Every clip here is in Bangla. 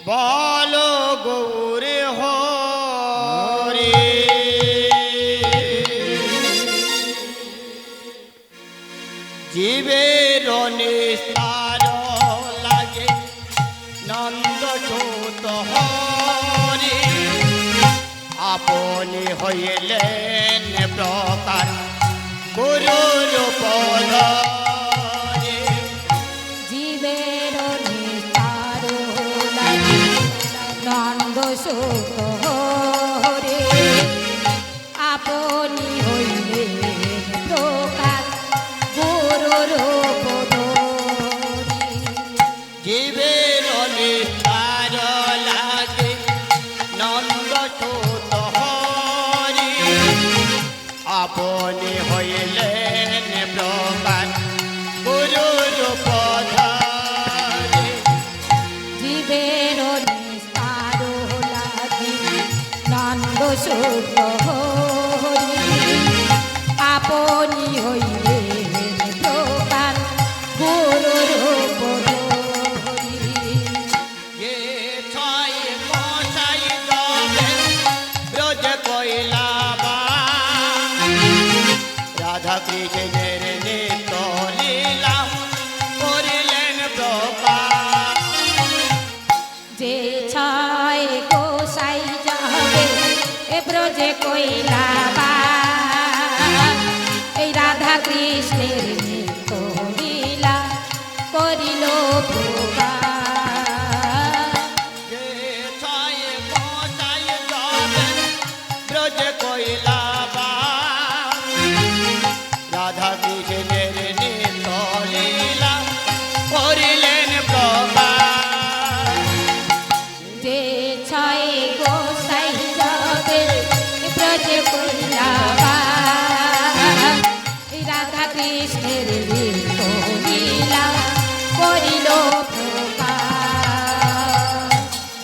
বলো গৌরে হরে জীবের নিস্তার লাগে নন্দ ছোট হরে আপনি হইলেন প্রকার গুরুর পদ নন্দ সুত হরে আপনি হইলেন প্রকার গুরুর পদরে জীবের নিস্তার লাগে নন্দ সুত হরে আপনি হইলেন প্রকার গুরুর পদরে জীবের নন্দ সুত হরি আপনি হইলেন প্রকার গুরুর পদরি যে ছয় মশাই যাবে ব্রজ কৈলাবা রাধা কৃষ্ণের নিত্য লীলা করিলেন প্রকার যে ছয় গোসাই যাবে এ ব্রজে কৈলাবা এই রাধা কৃষ্ণের নিত্য লীলা করিল প্রকার যে ছয় মশাই যাবে ব্রজ কৈলাবা রাধা কৃষ্ণের নিত্য লীলা করিলেন প্রকার যে ছয় গোসাই যাবে ব্রজে কৈলাবা রাধা কৃষ্ণের নিত্য লীলা করিল প্রকার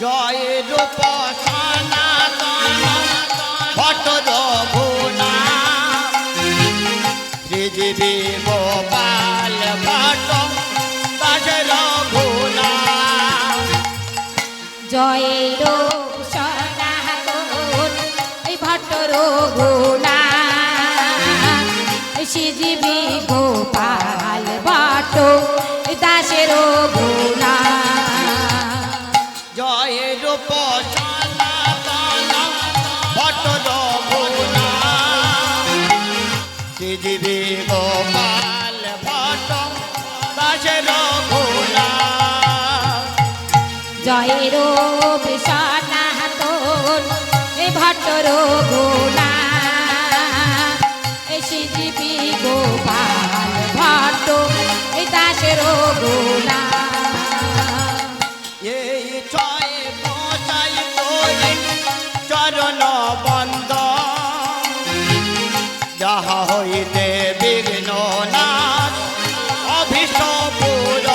জয় রূপ সনাতন ভট্ট রঘুনা শ্রীজীবী গোপাল ভট্ট দাস রঘুনা জয় রূপ সনাতন এই ভট্ট রঘুনা শ্রীজীবী গোপাল ভট্ট দাসের রঘুনা জয় রূপ সনাতন ভট্ট রঘুনা শ্রীজীবী গোপাল ভট্ট দাস রঘুনা জয় রূপ সনাতন এই ভট্ট রঘুনা শ্রীজীবী গোপাল ভট্ট এই দাসের রঘুনা এই ছয় মশাই করে চরণ বন্দ যাহা হইতে বিঘ্ন নাশ অভীষ্ট পুর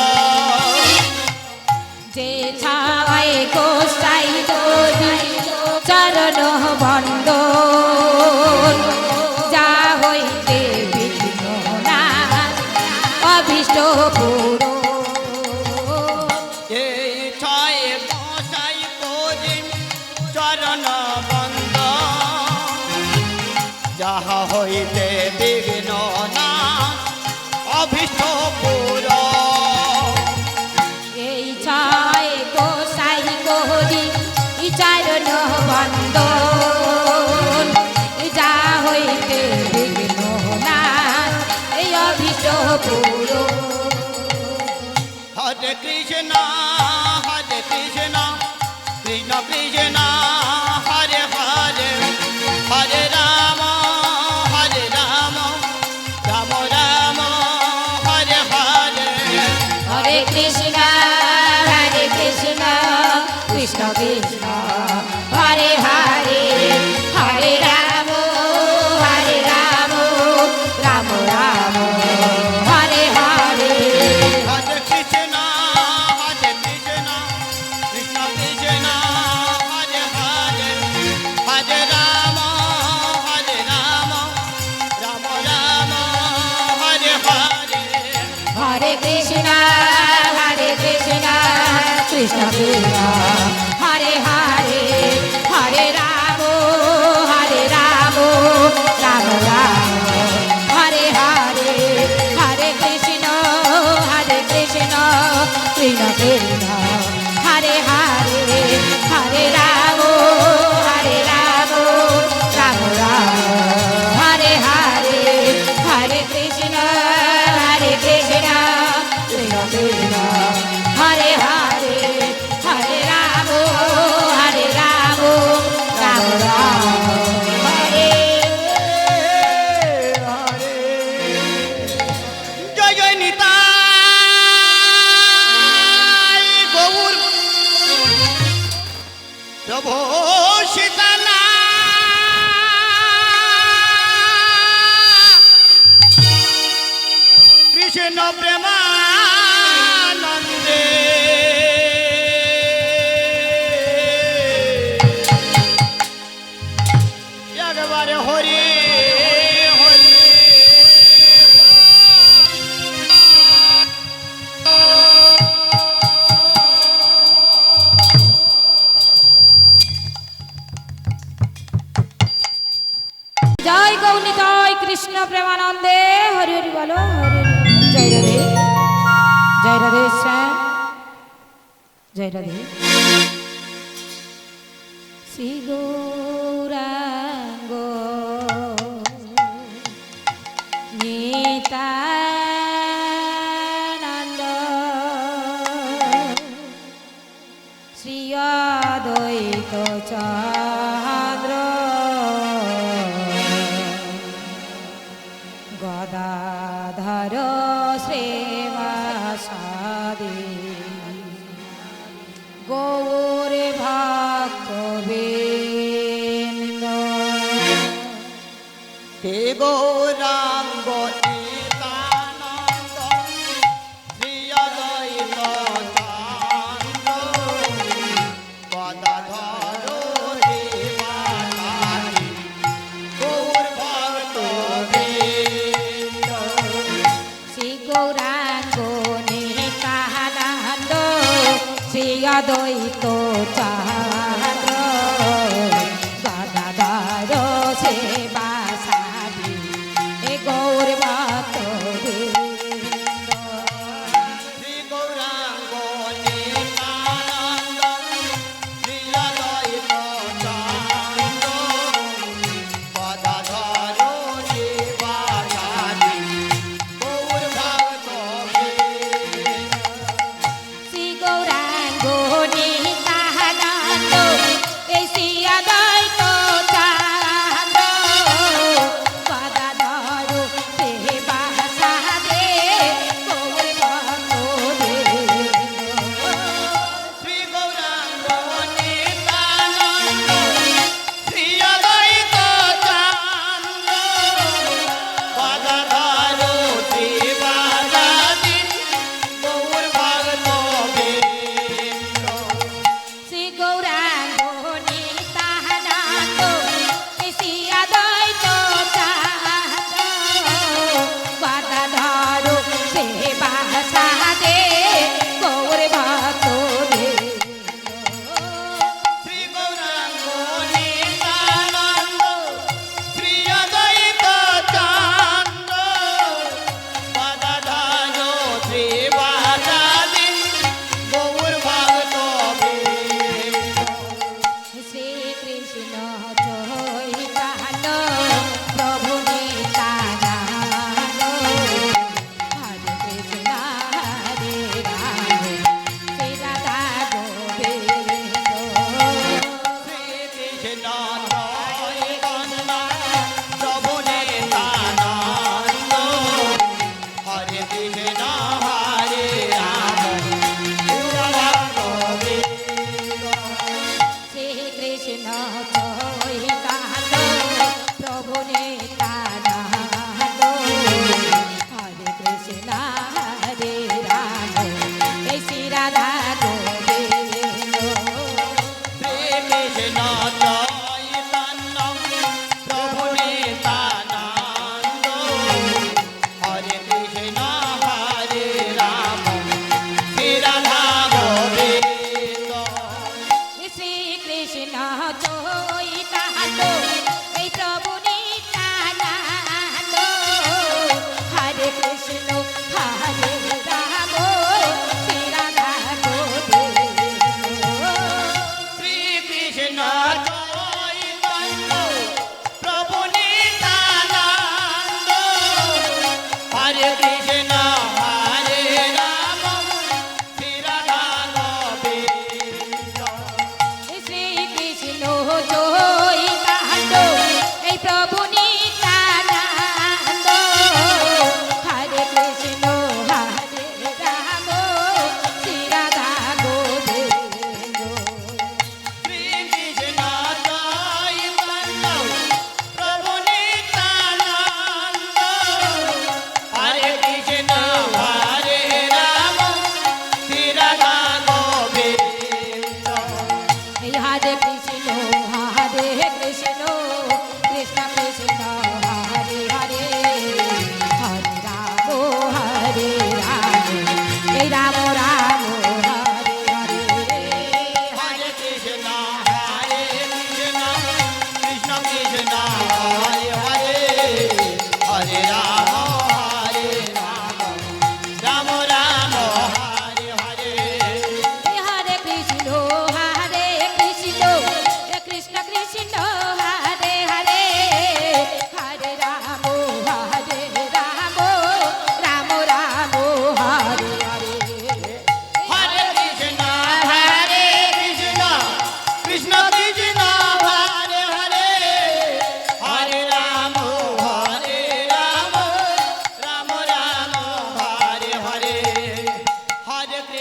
যে ছায় গোসাই যদি চরণ বন্দ যা হইতে বিঘ্ন নাশ অভীষ্ট পুর এই ছয় মশাই করে চরণ বন্দ যাহা হইতে বিঘ্ন নাশ অভীষ্ট পুর এই ছয় গোসাই করি চরণ বন্দন যা হইতে বিঘ্ন নাশ এই অভীষ্ট পুর হরে কৃষ্ণ কৃষ্ণ কৃষ্ণ হরে হরে হরে রাম রাম রাম হরে হরে হরে কৃষ্ণ কৃষ্ণ কৃষ্ণ হরে হরে হরে রাম রাম রাম হরে হরে হরে কৃষ্ণ কৃষ্ণ কৃষ্ণ হরে হরে হরে রাম রাম রাম হরে হরে হরে কৃষ্ণ কৃষ্ণ কৃষ্ণ হরে হরে হরে রাম রাম রাম হরে হরে হরে কৃষ্ণ কৃষ্ণ কৃষ্ণ হরে হরে হরে রাম রাম রাম হরে হরে হরে কৃষ্ণ কৃষ্ণ কৃষ্ণ হরে হরে হরে রাম রাম রাম হরে জয় জয় নিতাই গৌর প্রভু সীতানা কৃষ্ণ প্রেমানন্দে একবারে হরি হরি জয় গৌনিতাই কৃষ্ণ প্রেমানন্দে হরি হরি বলো হরি হরি। জয় রাধে শ্যাম জয় রাধে শ্রী গৌরাঙ্গ নিতানন্দ শ্রী অদ্বৈত চন্দ্র গদাধর শ্রীবাসাদি গৌর ভক্তবৃন্দ হে গৌরাঙ্গ নিতানন্দ শ্রী অদ্বৈত চন্দ্র গদাধর দেবাসাদি গৌর ভক্তবৃন্দ শ্রী গৌরাঙ্গ নিতানন্দ শ্রী অদ্বৈত চন্দ্র গদাধর শ্রীবাসাদি গৌর ভক্তবৃন্দ শ্রী গৌরাঙ্গ নিতানন্দ শ্রী অদ্বৈত চন্দ্র গদাধর দেবাসাদি গৌর ভক্তবৃন্দ শ্রী গৌরাঙ্গ নিতানন্দ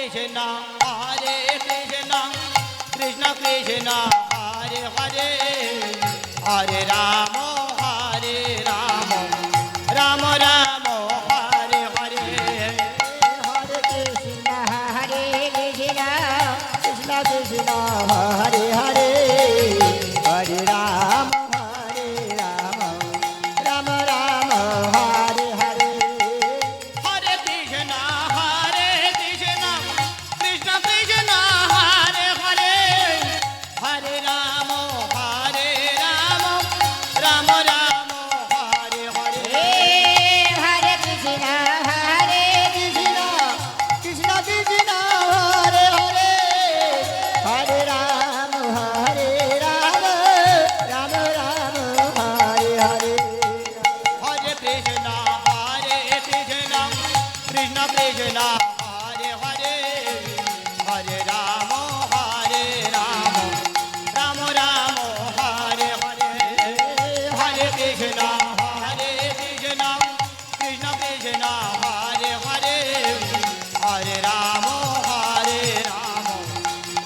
কৃষ্ণ হরে কৃষ্ণ কৃষ্ণ কৃষ্ণ হরে হরে হরে রাম রাম রাম হরে হরে হরে কৃষ্ণ হরে কৃষ্ণ কৃষ্ণ কৃষ্ণ হরে হরে হরে রাম রাম রাম হরে হরে হরে কৃষ্ণ কৃষ্ণ কৃষ্ণ হরে হরে হরে রাম রাম রাম হরে হরে হরে কৃষ্ণ কৃষ্ণ কৃষ্ণ হরে হরে হরে রাম রাম রাম হরে হরে হরে কৃষ্ণ কৃষ্ণ কৃষ্ণ কৃষ্ণ হরে হরে হরে রাম রাম রাম হরে হরে হরে কৃষ্ণ কৃষ্ণ কৃষ্ণ কৃষ্ণ হরে হরে হরে রাম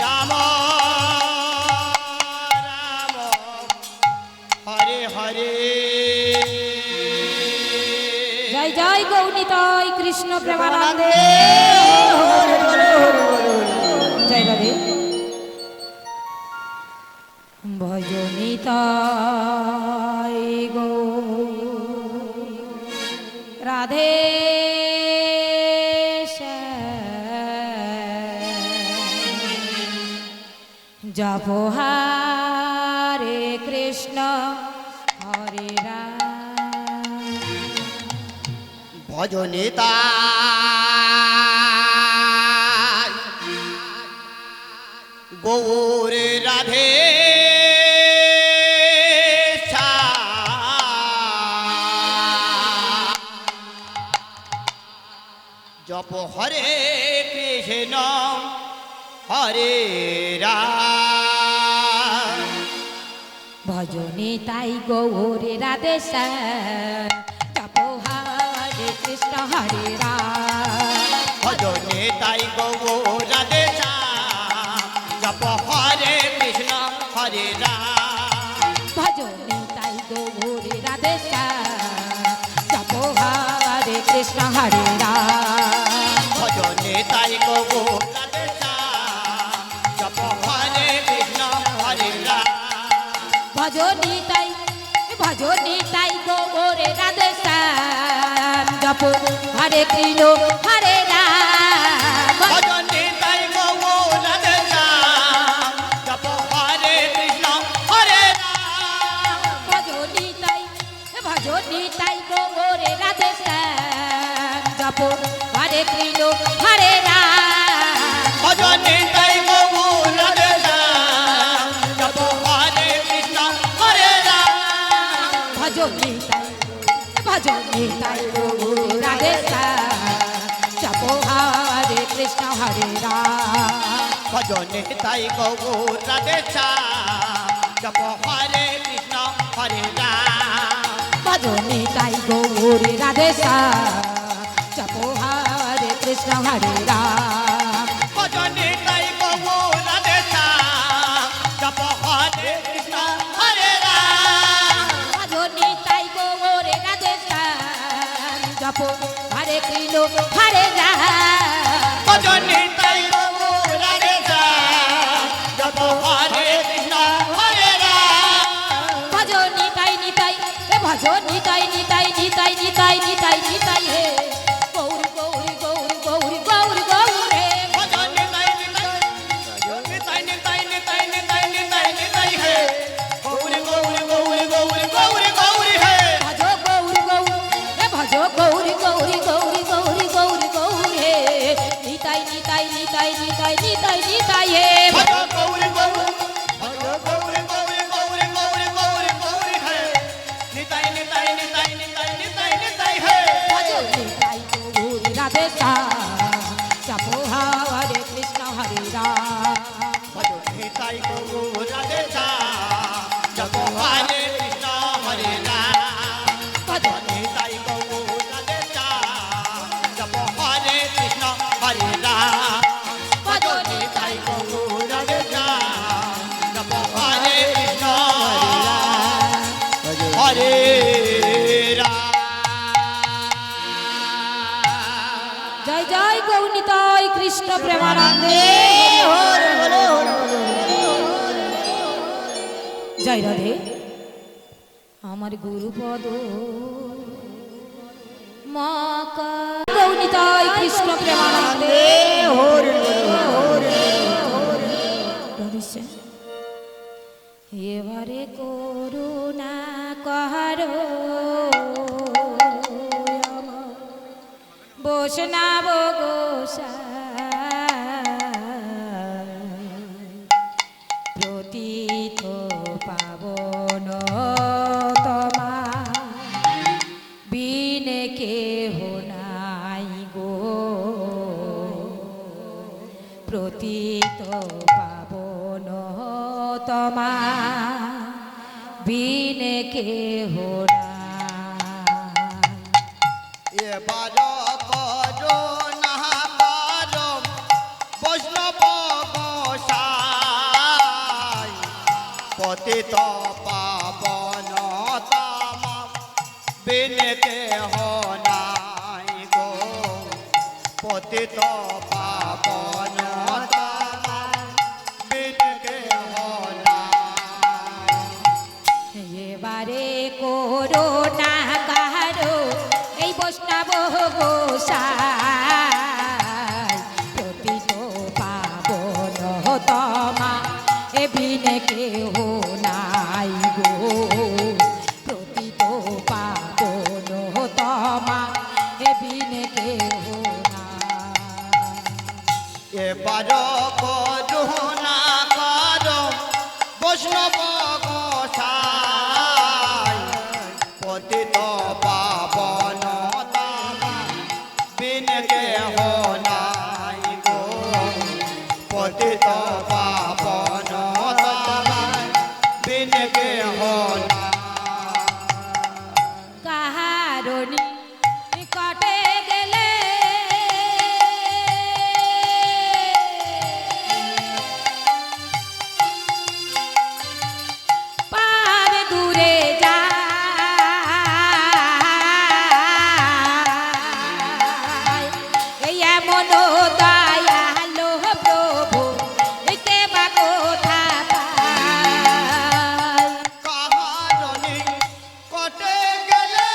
রাম রাম হরে হরে জয় জয় গৌনিতাই কৃষ্ণ প্রেমানন্দে জয় রাধে ভজনিতাই গো রাধে জপ হরে কৃষ্ণ হরে রাম ভজনিতা গৌর রাধে জপ হরে কৃষ্ণ হরে রাম ভজনে তাই গৌরে রাধে জপ হরে কৃষ্ণ হরে রাম ভজনে তাই গৌর রাধে জপ হরে কৃষ্ণ হরে রাম ভজনে তাই গৌরে রাধে জপ হরে কৃষ্ণ হরে রাম ভজনে তাই গৌর রাধে জপ হরে কৃষ্ণ হরে রাম ভজনে তাই গৌরে রাধে জপ হরে কৃষ্ণ হরে রাম ভজনে তাই গৌর রাধে জপ হরে কৃষ্ণ হরে রাম ভজনে তাই গৌরে রাধে জপ হরে কৃষ্ণ হরে রাম ভজনে তাই গৌর রাধে জপ হরে কৃষ্ণ হরে রাম ভজনে তাই গৌরে রাধে জপ হরে কৃষ্ণ হরে রাম ভজনে তাই গৌর রাধে জপ হরে কৃষ্ণ হরে রাম ভজনে তাই গৌরে রাধে জপ হরে কৃষ্ণ হরে রাম ভজনে তাই গৌর রাধে জপ হরে কৃষ্ণ হরে রাম ভজনে তাই গৌরে রাধে জপ হরে কৃষ্ণ হরে রাম ভজনে তাই গৌর রাধে জপ হরে কৃষ্ণ হরে রাম ভজনে তাই নিতাই নিতাই হে গৌর গৌর গৌর গৌর গৌর গৌর হে ভজনে তাই নিতাই হে গৌর গৌর গৌর গৌর গৌর গৌর হে ভজ গৌর গৌর হে ভজ গৌর গৌর গৌর গৌর গৌর গৌর হে নিতাই হে ভজ গৌর গৌর ভজ গৌর গৌর গৌর গৌর গৌর গৌর হে নিতাই হে ভজ নিতাই গৌর রাধে জপ হরে কৃষ্ণ হরে রাম ভজনে তাই গৌর রাধে জপ হরে কৃষ্ণ হরে রাম ভজনে তাই গৌর রাধে জপ হরে কৃষ্ণ হরে রাম নিতাই গৌ নিতাই কৃষ্ণ প্রেমানন্দে হরে হরে হরে হরে জয় রাধে আমার গুরুপদ মা কা গৌ নিতাই কৃষ্ণ প্রেমানন্দে হরে হরে রাধেশ্যাম। এবারে করুণা কারো বৈষ্ণব গোসাই প্রতীত পাবন তোমা বিনে কেহ নাই গো প্রতীত পাবন তোমা বিনে কেহ নাই। এবার করুণা করো বৈষ্ণব গোসাই পতিত পাবন তামা বিনে কেহ নাই গো পতিত পাবন তামা বিনে কেহ নাই। এবারে করোনা কারো এই বৈষ্ণব গোসাই প্রতীত পাবন তমা এ বিনে কেহ নাই গো প্রতীত পাবন তমা এ বিনে কেহ নাই। এবার করুণা করো বৈষ্ণব গোসাই পতিত পাবন তামা বিনে কেহ নাই গো পতিত পাবন তামা বিনে কেহ নাই। কাহারণী কটে গেলে পার দূরে যায় এই এমন দয়ালো প্রভু কে বা কোথা পায়। কাহারণী কটে গেলে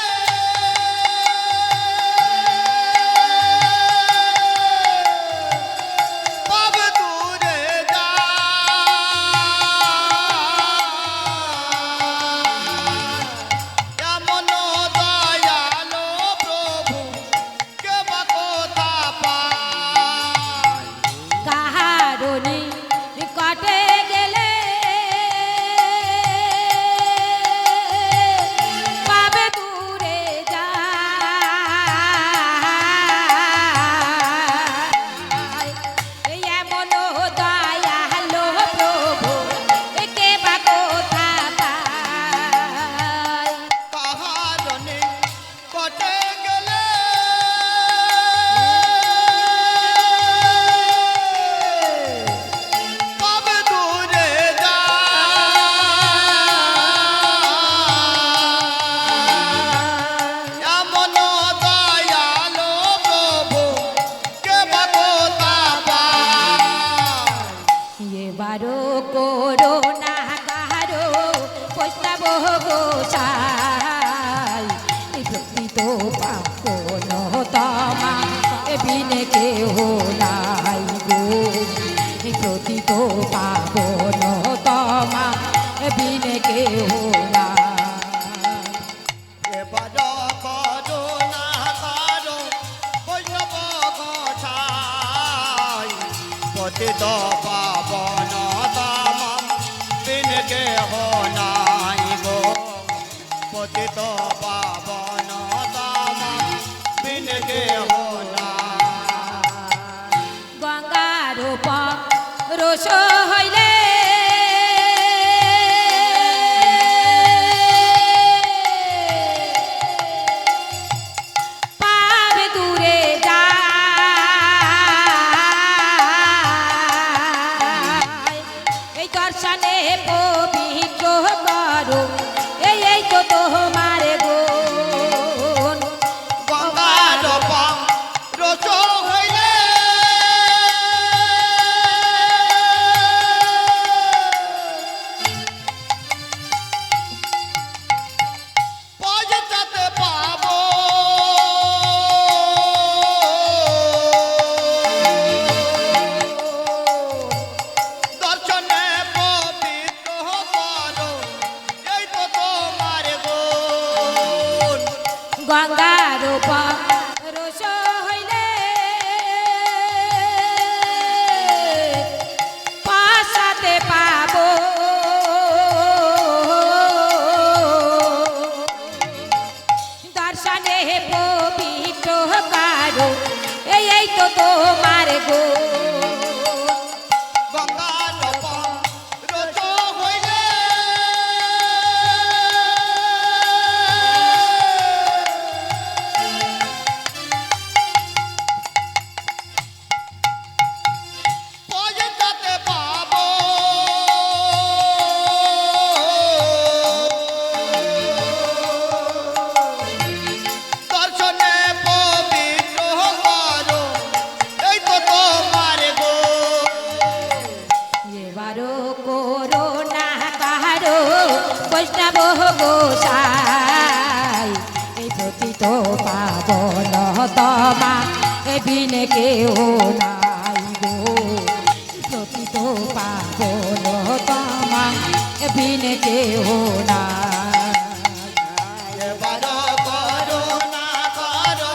পাব দূরে যায় এমন দয়ালো প্রভু কে বা কোথা পায়। কাহারণী কটে গেলে পাবে দূরে যায় এই এমন দয়ালো প্রভু কে বা কোথা পায়। কাহারণী কটে গেলে পাব দূরে যায় এমন দয়ালো প্রভু কে বা কোথা পায়। এবারও করোনা কাহারো বৈষ্ণব গোসাই এই প্রকৃত পাবন তমা এ বিনে কেহ নাই গো এই প্রকৃত পাবন তমা এ বিনে কেহ নাই। এবার করুণা করো বৈষ্ণব গোসাই পতিত পাবন তামা বিনে কেহ নাই গো পতিত পাবন তামা বিনে কেহ নাই। গঙ্গার রস হইলে পাবে দূরে যায় এই দর্শনে পবিত্র করো এই তো তোমার গুণ গঙ্গার রস হইলে তো পাবন তমা এ বিনে কেহ নাই গো প্রতি তো পাবন তমা এ বিনে কেহ নাই এবার করুণা করো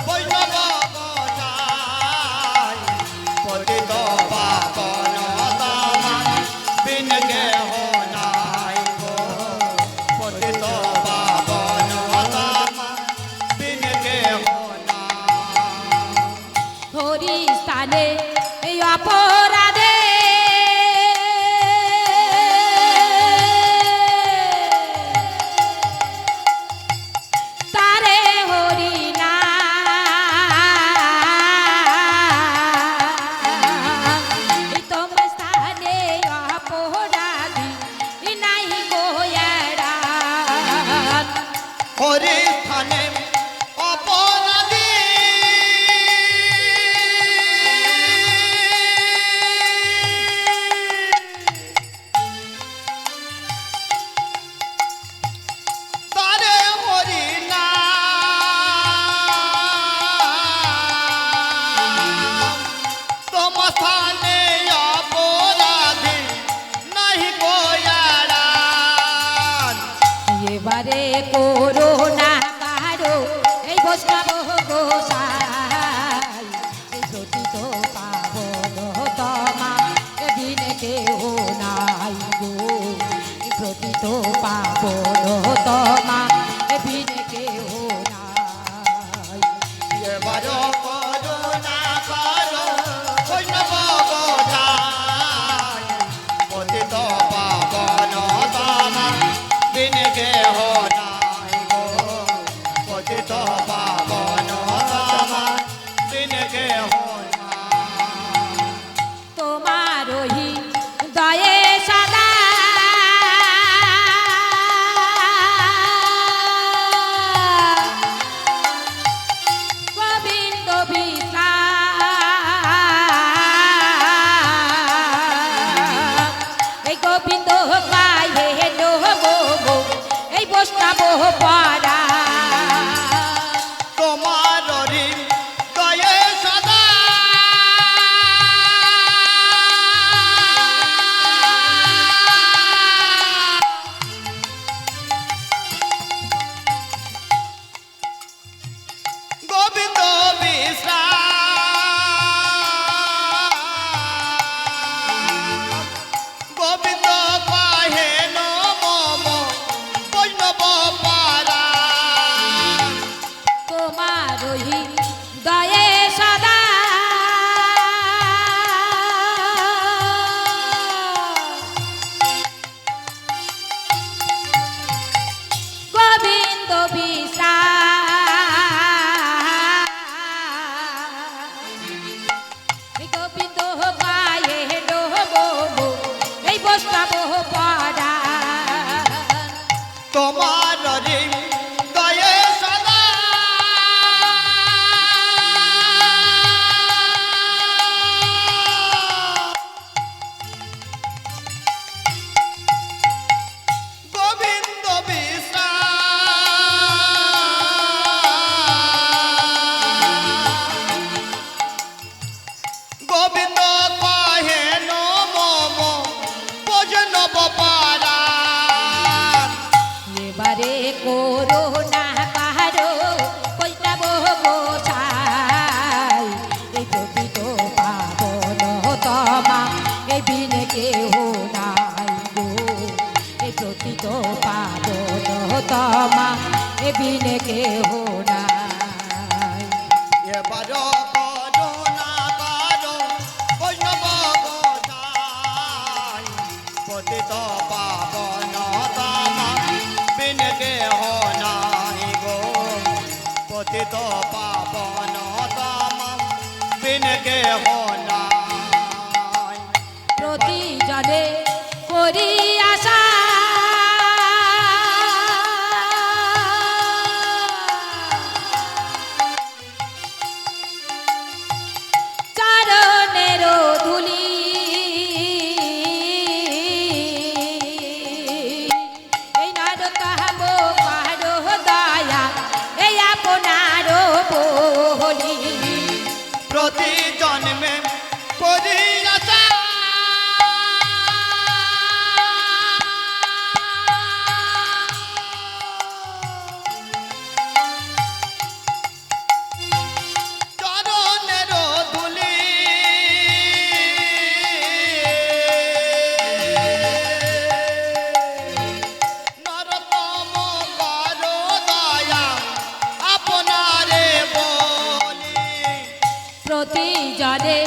বৈষ্ণব গোসাই পতিত পাবন তমা বিন কেহ নাই গো পতিত পাবন তমা বিন কেহ নাই হরি স্থানে এই অপরাধে তারে হরি না তোমার স্থানে অপরাধী নাই গোয়ারা হরি স্থানে অপরাধী তারে হরি নাম তোমার স্থানে অপরাধী নাহি গোয়াড়ান এবারে করোনা কারো এই বৈষ্ণব গোসাই এই প্রতিত পাবন তমা এদিনে কেহ নাই গো এই প্রতিত পাবন তমা এদিনে কেহ নাই এবার করুণা করো বৈষ্ণব গোসাই পতিত পাবন তমা বিন কেহ নাই গো পতিত পাবন তমা বিন কেহ নাই তোমার ওহি দয়ে সদা গোবিন্দ বিশ্রাম এই গোবিন্দ পায়ে লোবো এই বৈষ্ণব পারা তোমার হৃদয়ে সদা গোবিন্দ বিশ্রাম গোবিন্দ পাহে নম বৈষ্ণব পারা তোমার ওহি দয়ে সদা গোবিন্দ বিশ্রাম এই গোবিন্দ পায়ে ডোবো এই বৈষ্ণব পারা তোমার হৃদয়ে সদা গোবিন্দ বিশ্রাম গোবিন্দ কহে নম ভজনব পারা এবারে করোনা কাহারো বৈষ্ণব গোসাই এই প্রকৃত পাবন তমা এই বিনে কেহ নাই গো এই প্রকৃত পাবন তমা এই বিনে কেহ নাই এবার করুণা করো বৈষ্ণব গোসাই পতিত পাবন তমা বিন কেহ নাই গো পতিত পাবন তমা বিন কেহ নাই প্রতিজনে করি আশা চরণের ধুলি এই নর কাহাবো পাহাড় দয়া এই জনে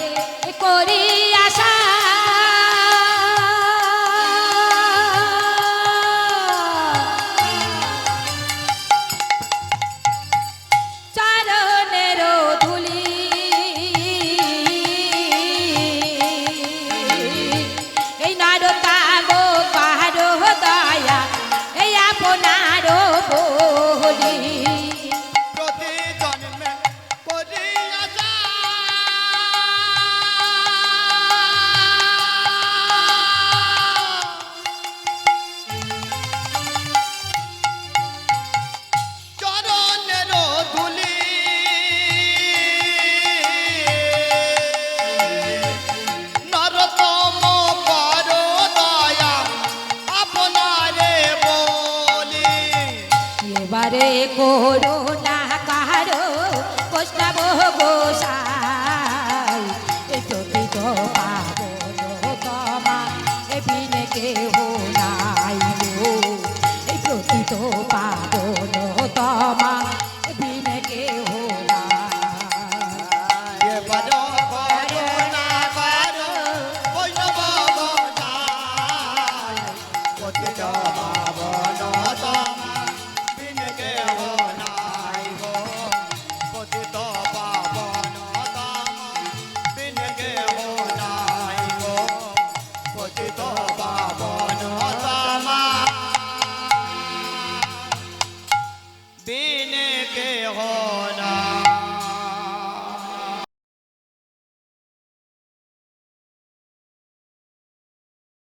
করি আশা চরণের ধুলি এই নারতা গো পাহাড় দয়া এই আপনার বলি প্রতি জন্মে করি আশা চরণের ধুলি নরতম কর দয়া আপনারে বলি এবারে করুণ